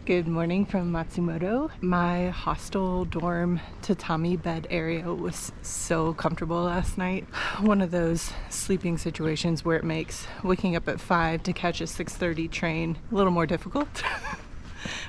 Good morning from Matsumoto. My hostel dorm tatami bed area was so comfortable last night. One of those sleeping situations where it makes waking up at 5 to catch a 6:30 train a little more difficult.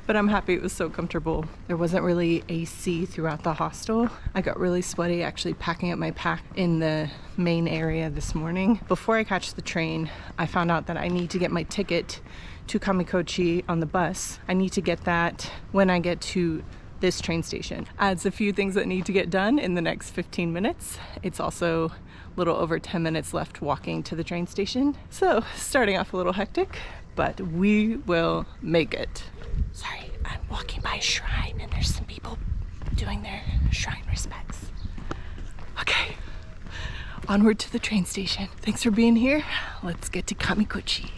But I'm happy it was so comfortable. There wasn't really AC throughout the hostel. I got really sweaty actually packing up my pack in the main area this morning. Before I catch the train, I found out that I need to get my ticket to Kamikochi on the bus. I need to get that when I get to this train station. Adds a few things that need to get done in the next 15 minutes. It's also a little over 10 minutes left walking to the train station. So starting off a little hectic, but we will make it. Sorry, I'm walking by a shrine and there's some people doing their shrine respects. Okay, onward to the train station. Thanks for being here. Let's get to Kamikochi.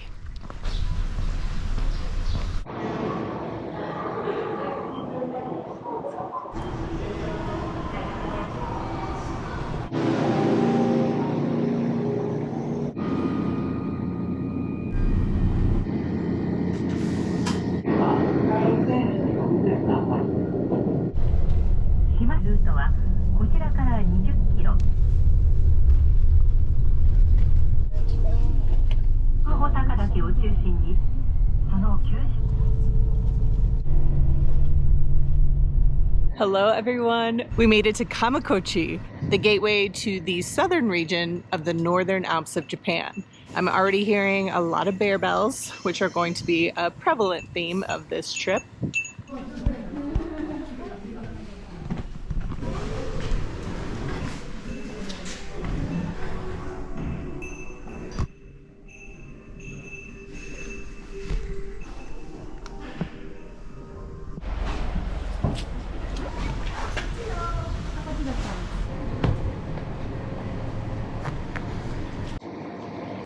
Hello everyone! We made it to Kamikochi, the gateway to the southern region of the Northern Alps of Japan. I'm already hearing a lot of bear bells, which are going to be a prevalent theme of this trip.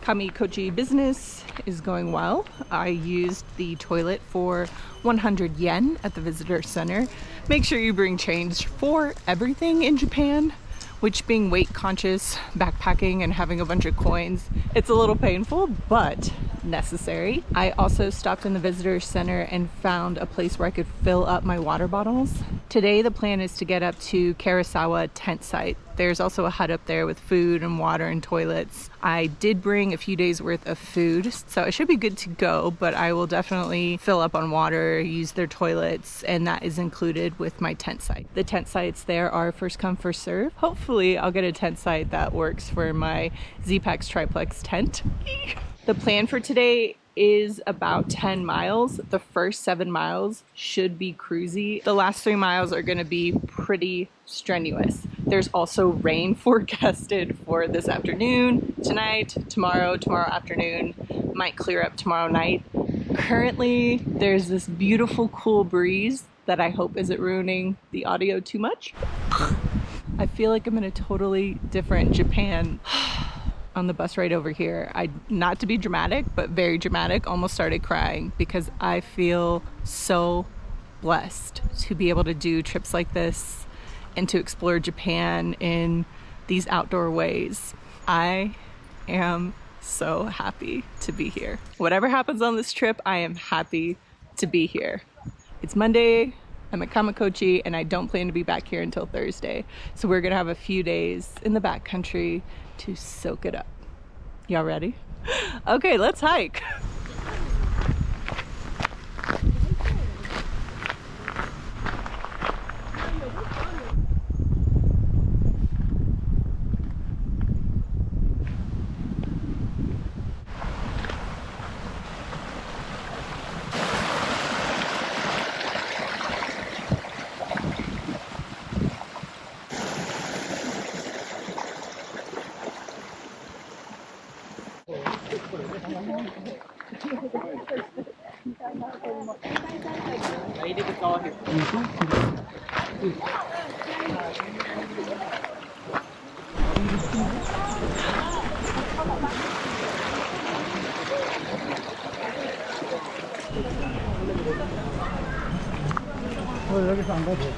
Kamikochi business is going well. I used the toilet for 100 yen at the visitor center. Make sure you bring change for everything in Japan, which being weight conscious, backpacking and having a bunch of coins, it's a little painful, but necessary. I also stopped in the visitor center and found a place where I could fill up my water bottles. Today the plan is to get up to Karasawa tent site. There's also a hut up there with food and water and toilets. I did bring a few days worth of food, so I should be good to go, but I will definitely fill up on water, use their toilets, and that is included with my tent site. The tent sites there are first come, first serve. Hopefully I'll get a tent site that works for my Z-Pax triplex tent. The plan for today is about 10 miles. The first 7 miles should be cruisy. The last 3 miles are gonna be pretty strenuous. There's also rain forecasted for this afternoon, tonight, tomorrow afternoon, might clear up tomorrow night. Currently, there's this beautiful cool breeze that I hope isn't ruining the audio too much. I feel like I'm in a totally different Japan. On the bus ride over here, not to be dramatic, but very dramatic, almost started crying because I feel so blessed to be able to do trips like this and to explore Japan in these outdoor ways. I am so happy to be here. Whatever happens on this trip, I am happy to be here. It's Monday, I'm at Kamikochi, and I don't plan to be back here until Thursday. So we're gonna have a few days in the backcountry to soak it up. Y'all ready? Okay, let's hike. 여기서 안 가지.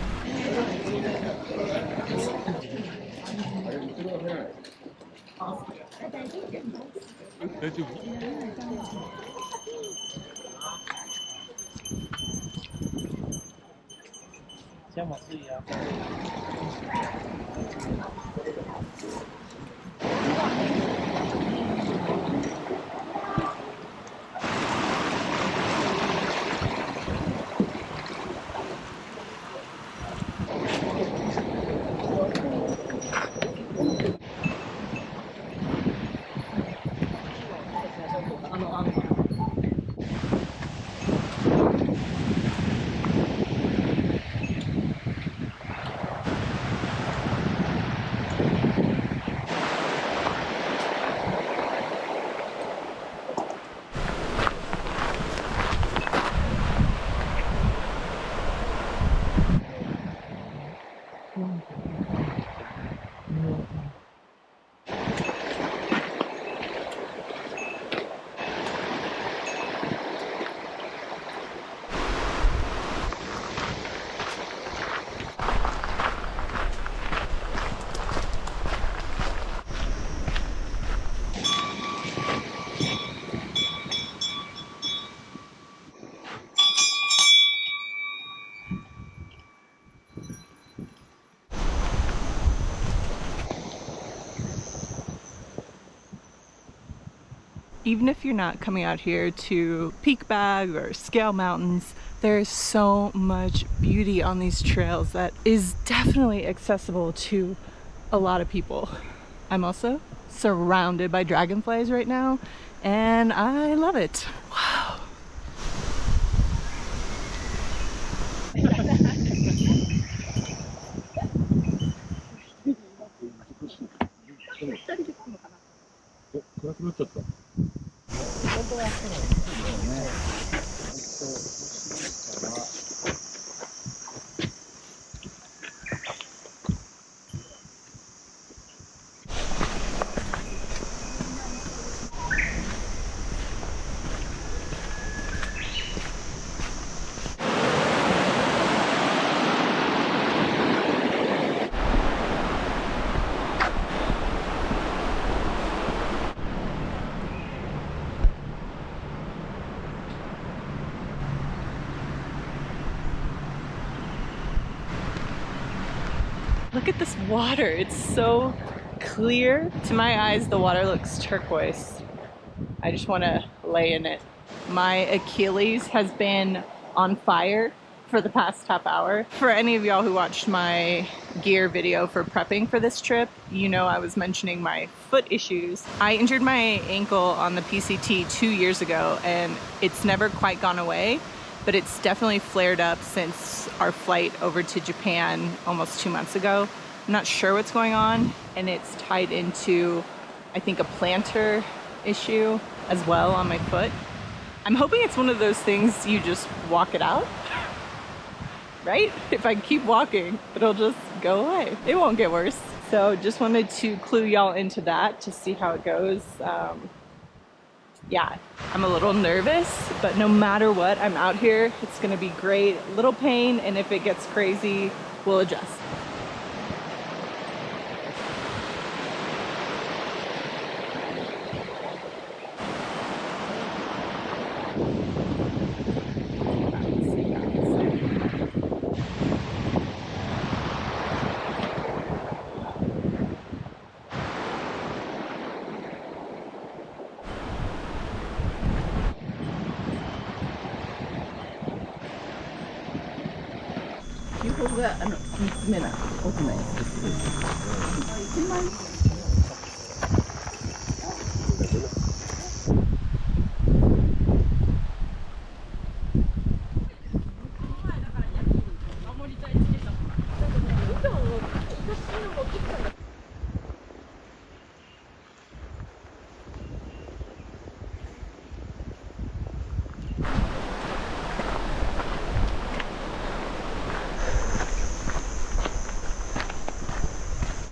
Even if you're not coming out here to peak bag or scale mountains, there's so much beauty on these trails that is definitely accessible to a lot of people. I'm also surrounded by dragonflies right now, and I love it. Wow. Look at this water, it's so clear. To my eyes, the water looks turquoise. I just want to lay in it. My Achilles has been on fire for the past half hour. For any of y'all who watched my gear video for prepping for this trip, you know I was mentioning my foot issues. I injured my ankle on the PCT 2 years ago, and it's never quite gone away, but it's definitely flared up since our flight over to Japan almost 2 months ago. I'm not sure what's going on, and it's tied into, I think, a plantar issue as well on my foot. I'm hoping it's one of those things you just walk it out, right? If I keep walking, it'll just go away. It won't get worse. So just wanted to clue y'all into that to see how it goes. Yeah, I'm a little nervous, but no matter what, I'm out here. It's gonna be great. A little pain, and if it gets crazy, we'll adjust.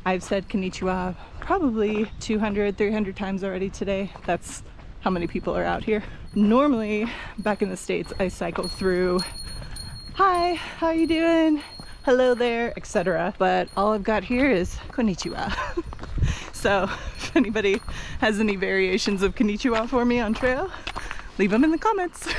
I've said konnichiwa probably 200, 300 times already today. That's how many people are out here. Normally, back in the States, I cycle through, hi, how you doing? Hello there, etc. But all I've got here is konnichiwa. So if anybody has any variations of konnichiwa for me on trail, leave them in the comments.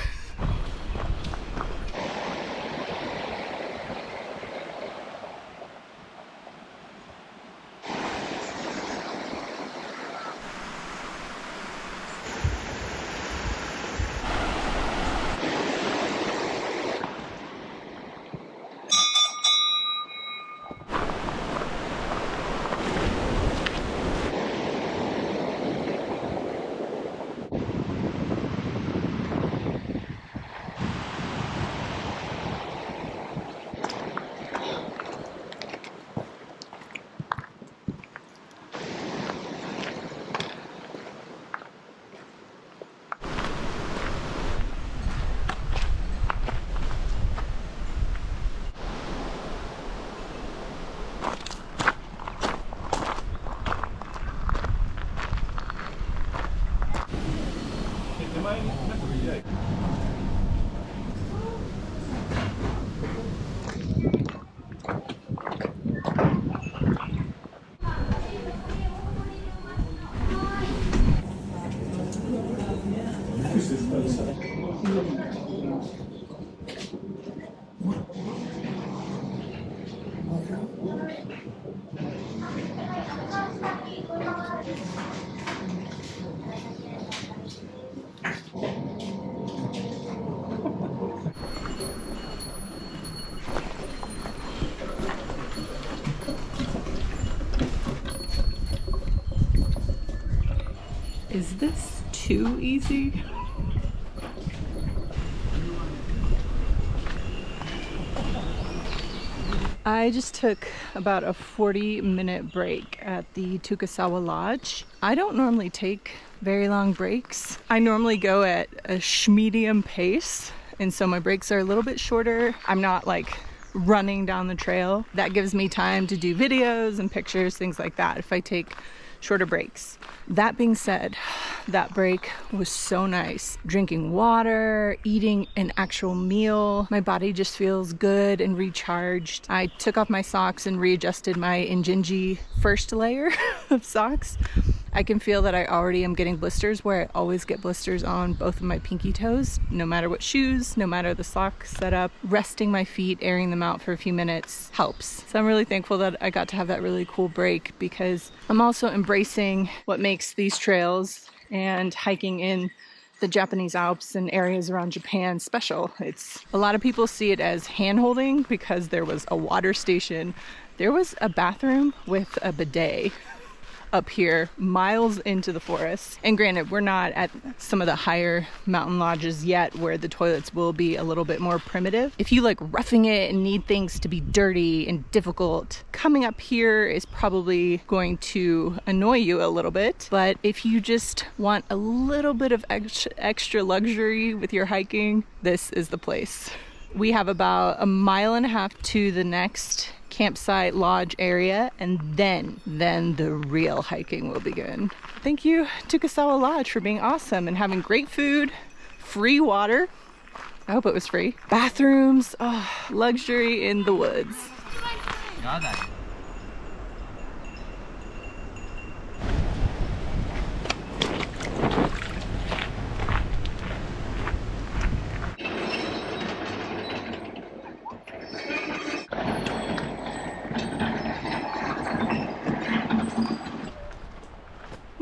Is this too easy? I just took about a 40-minute break at the Tokusawa Lodge. I don't normally take very long breaks. I normally go at a medium pace, and so my breaks are a little bit shorter. I'm not like running down the trail. That gives me time to do videos and pictures, things like that, if I take shorter breaks. That being said, that break was so nice. Drinking water, eating an actual meal. My body just feels good and recharged. I took off my socks and readjusted my Injinji first layer of socks. I can feel that I already am getting blisters where I always get blisters on both of my pinky toes, no matter what shoes, no matter the sock setup. Resting my feet, airing them out for a few minutes helps. So I'm really thankful that I got to have that really cool break, because I'm also embracing what makes these trails and hiking in the Japanese Alps and areas around Japan special. It's a lot of people see it as hand-holding because there was a water station. There was a bathroom with a bidet up here miles into the forest. And granted, we're not at some of the higher mountain lodges yet where the toilets will be a little bit more primitive. If you like roughing it and need things to be dirty and difficult, coming up here is probably going to annoy you a little bit. But if you just want a little bit of extra luxury with your hiking, this is the place. We have about 1.5 miles to the next campsite lodge area, and then the real hiking will begin. Thank you Tokusawa Lodge for being awesome and having great food, free water. I hope it was free. Bathrooms, luxury in the woods.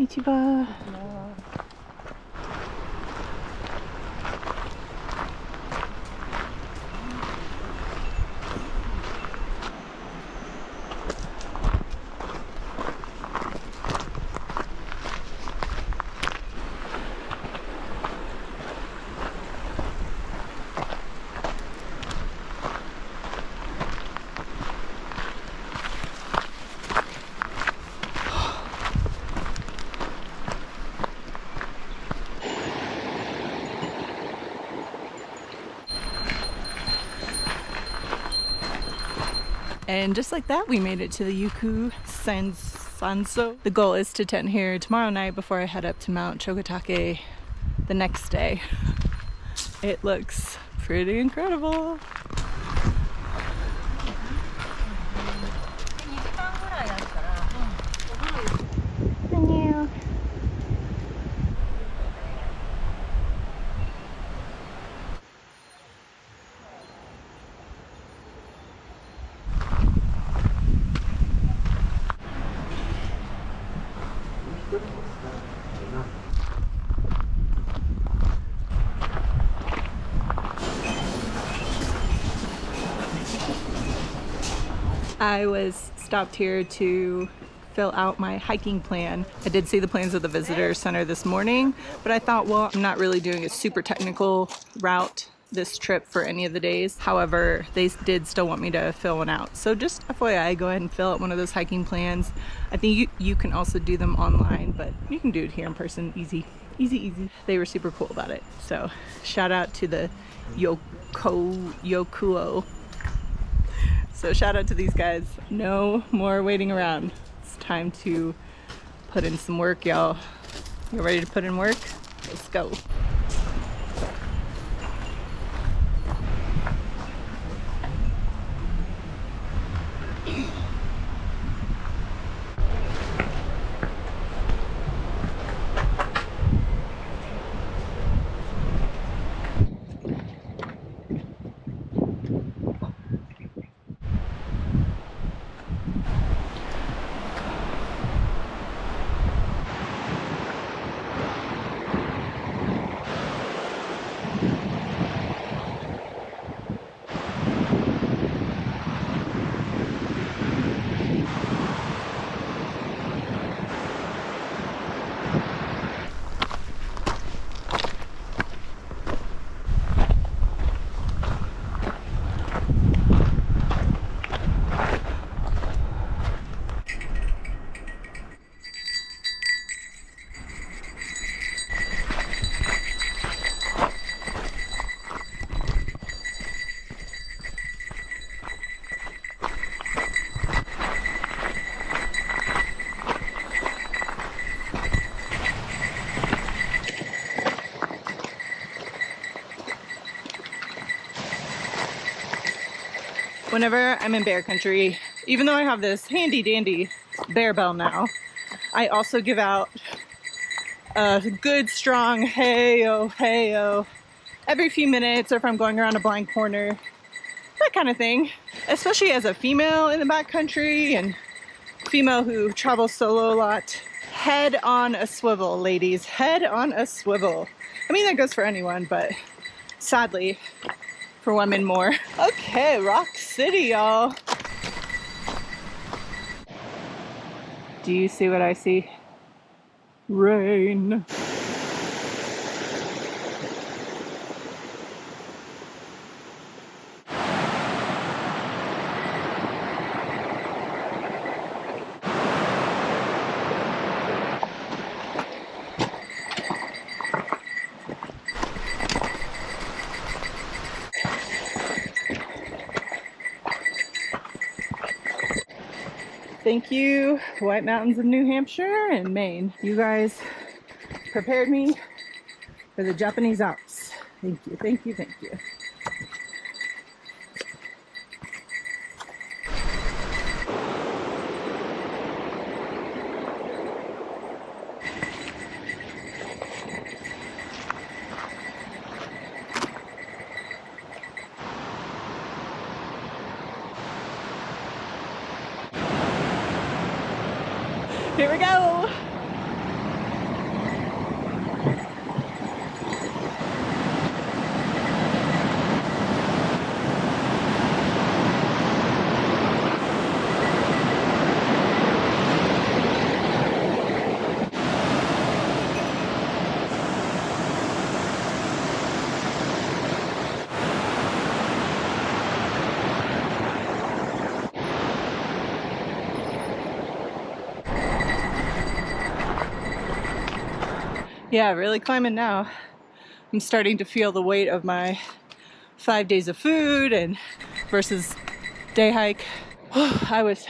Konnichiwa. And just like that, we made it to the Yokoo Sanso. The goal is to tent here tomorrow night before I head up to Mount Chogatake the next day. It looks pretty incredible. I was stopped here to fill out my hiking plan. I did see the plans of the visitor center this morning, but I thought, well, I'm not really doing a super technical route this trip for any of the days. However, they did still want me to fill one out. So just FYI, go ahead and fill out one of those hiking plans. I think you can also do them online, but you can do it here in person. Easy. They were super cool about it. So shout out to the Yokuo. So shout out to these guys. No more waiting around. It's time to put in some work, y'all. You ready to put in work? Let's go. Whenever I'm in bear country, even though I have this handy dandy bear bell now, I also give out a good strong hey-oh, hey-oh every few minutes, or if I'm going around a blind corner, that kind of thing. Especially as a female in the backcountry and female who travels solo a lot. Head on a swivel, ladies. Head on a swivel. I mean, that goes for anyone, but sadly, for women more. Okay, Rock City, y'all. Do you see what I see? Rain. Thank you, White Mountains of New Hampshire and Maine. You guys prepared me for the Japanese Alps. Thank you, thank you, thank you. Here we go. Yeah, really climbing now. I'm starting to feel the weight of my 5 days of food and versus day hike. I was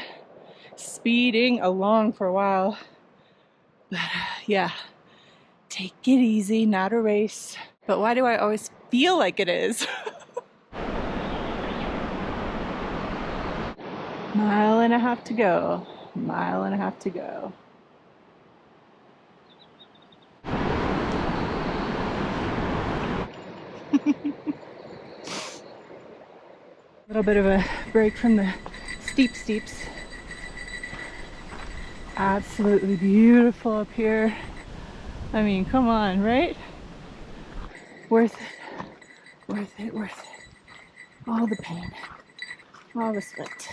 speeding along for a while, but yeah, take it easy, not a race. But why do I always feel like it is? Mile and a half to go. Mile and a half to go. A little bit of a break from the steeps. Absolutely beautiful up here. I mean, come on, right? Worth it. Worth it, worth it. All the pain. All the sweat.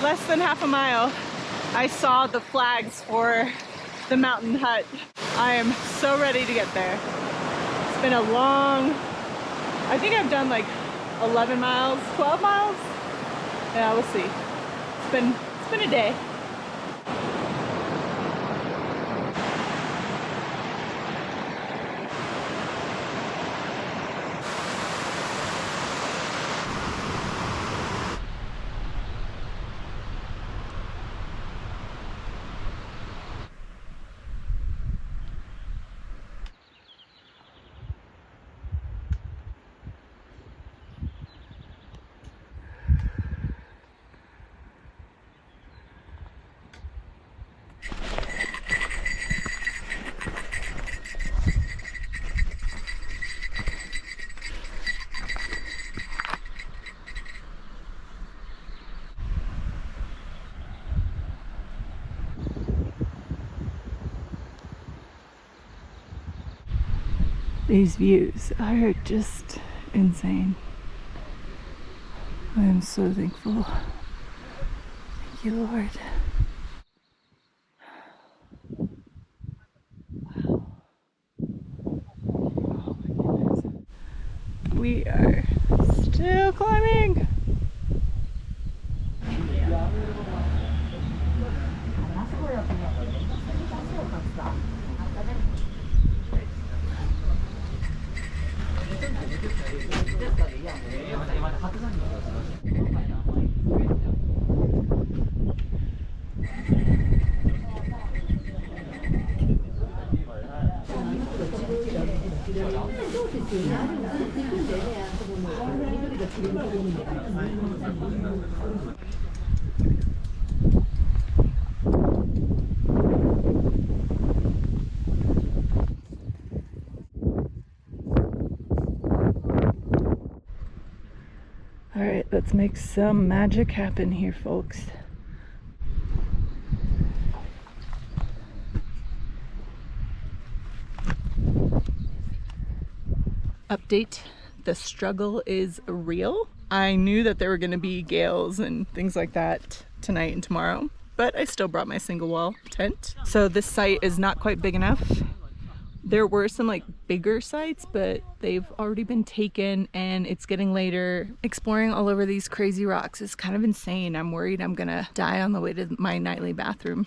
Less than half a mile, I saw the flags for the mountain hut. I am so ready to get there. It's been a long, I think I've done like 11 miles, 12 miles? Yeah, we'll see. It's been a day. These views are just insane. I am so thankful. Thank you, Lord. Wow. Oh my goodness. We are still climbing. All right, let's make some magic happen here, folks. Update, the struggle is real. I knew that there were going to be gales and things like that tonight and tomorrow, but I still brought my single wall tent. So this site is not quite big enough. There were some like bigger sites, but they've already been taken and it's getting later. Exploring all over these crazy rocks is kind of insane. I'm worried I'm gonna die on the way to my nightly bathroom.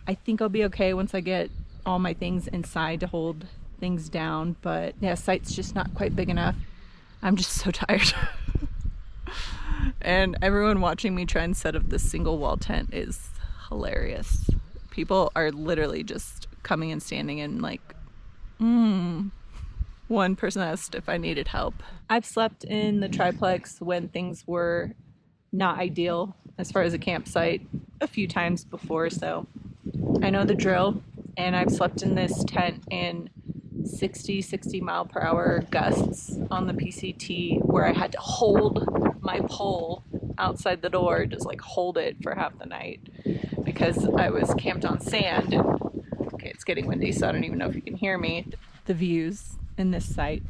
I think I'll be okay once I get all my things inside to hold things down, but yeah, site's just not quite big enough. I'm just so tired. And everyone watching me try and set up this single wall tent is hilarious. People are literally just coming and standing and like, one person asked if I needed help. I've slept in the triplex when things were not ideal as far as a campsite a few times before, so I know the drill. And I've slept in this tent in 60 mile per hour gusts on the PCT where I had to hold my pole outside the door, just like hold it for half the night because I was camped on sand. And okay, it's getting windy, so I don't even know if you can hear me. The views in this site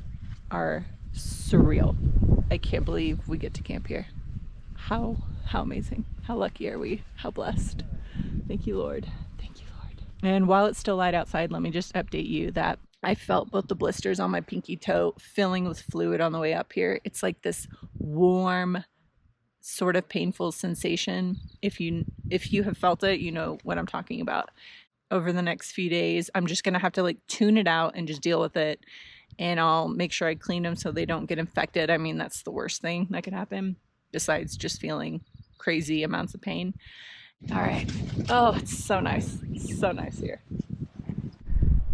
are surreal. I can't believe we get to camp here. How amazing. How lucky are we? How blessed. Thank you, Lord. Thank you, Lord. And while it's still light outside, let me just update you that I felt both the blisters on my pinky toe filling with fluid on the way up here. It's like this warm, sort of painful sensation. If you have felt it, you know what I'm talking about. Over the next few days, I'm just gonna have to like tune it out and just deal with it. And I'll make sure I clean them so they don't get infected. I mean, that's the worst thing that could happen, besides just feeling crazy amounts of pain. All right. Oh, it's so nice. So nice here.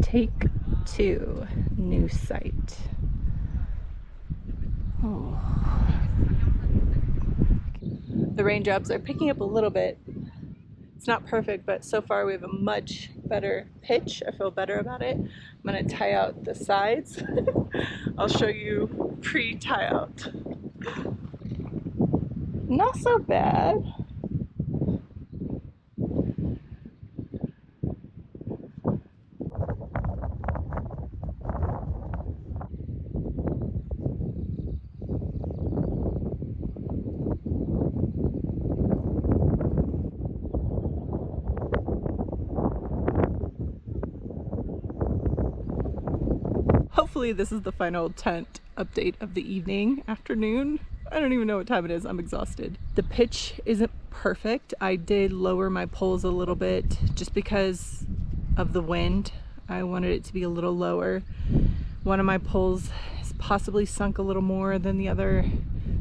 Take 2, new site. Oh. The raindrops are picking up a little bit. It's not perfect, but so far we have a much better pitch. I feel better about it. I'm gonna tie out the sides. I'll show you pre-tie out. Not so bad. Hopefully this is the final tent update of the afternoon. I don't even know what time it is. I'm exhausted. The pitch isn't perfect. I did lower my poles a little bit just because of the wind. I wanted it to be a little lower. One of my poles is possibly sunk a little more than the other.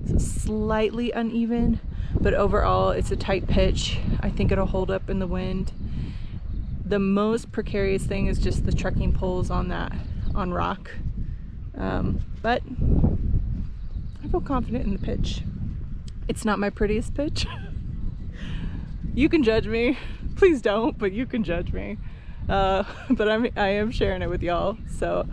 So slightly uneven, but overall it's a tight pitch. I think it'll hold up in the wind. The most precarious thing is just the trekking poles on rock. But I feel confident in the pitch. It's not my prettiest pitch. You can judge me. Please don't, but you can judge me. But I am sharing it with y'all. So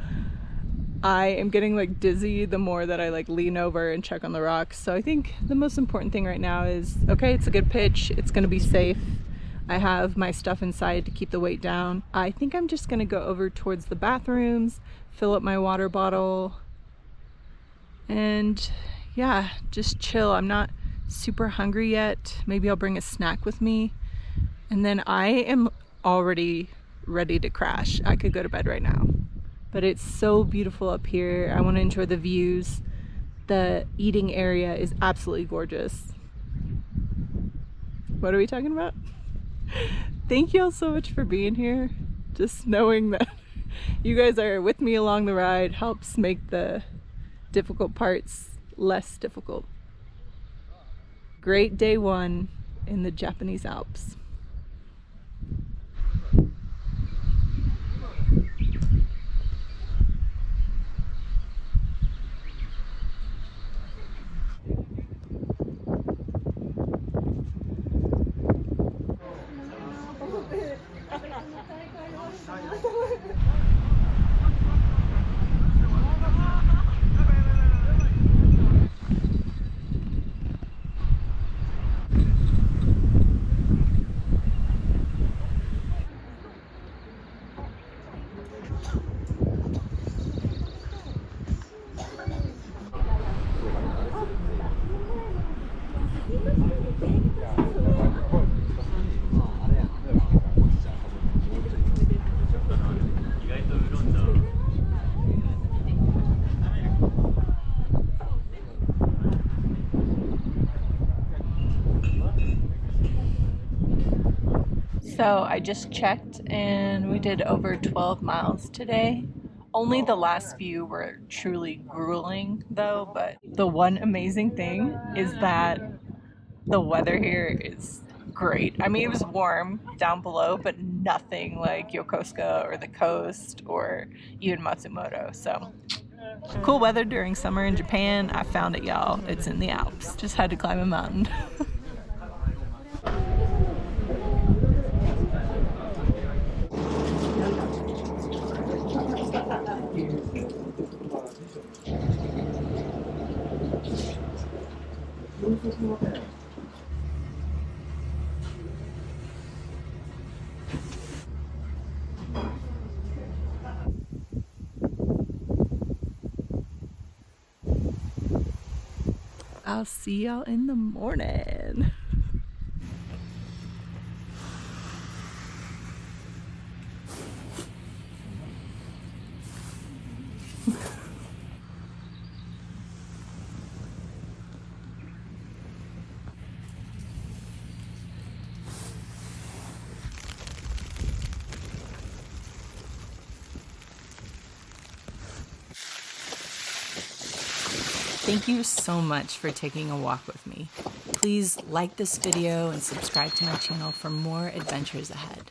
I am getting like dizzy the more that I like lean over and check on the rocks. So I think the most important thing right now is, okay, it's a good pitch. It's gonna be safe. I have my stuff inside to keep the weight down. I think I'm just gonna go over towards the bathrooms, fill up my water bottle, and yeah, just chill. I'm not super hungry yet. Maybe I'll bring a snack with me. And then I am already ready to crash. I could go to bed right now. But it's so beautiful up here. I want to enjoy the views. The eating area is absolutely gorgeous. What are we talking about? Thank you all so much for being here. Just knowing that you guys are with me along the ride helps make the difficult parts less difficult. Great day one in the Japanese Alps. So I just checked and we did over 12 miles today. Only the last few were truly grueling though, but the one amazing thing is that the weather here is great. I mean, it was warm down below, but nothing like Yokosuka or the coast or even Matsumoto. So cool weather during summer in Japan. I found it, y'all. It's in the Alps. Just had to climb a mountain. I'll see y'all in the morning. Thank you so much for taking a walk with me. Please like this video and subscribe to my channel for more adventures ahead.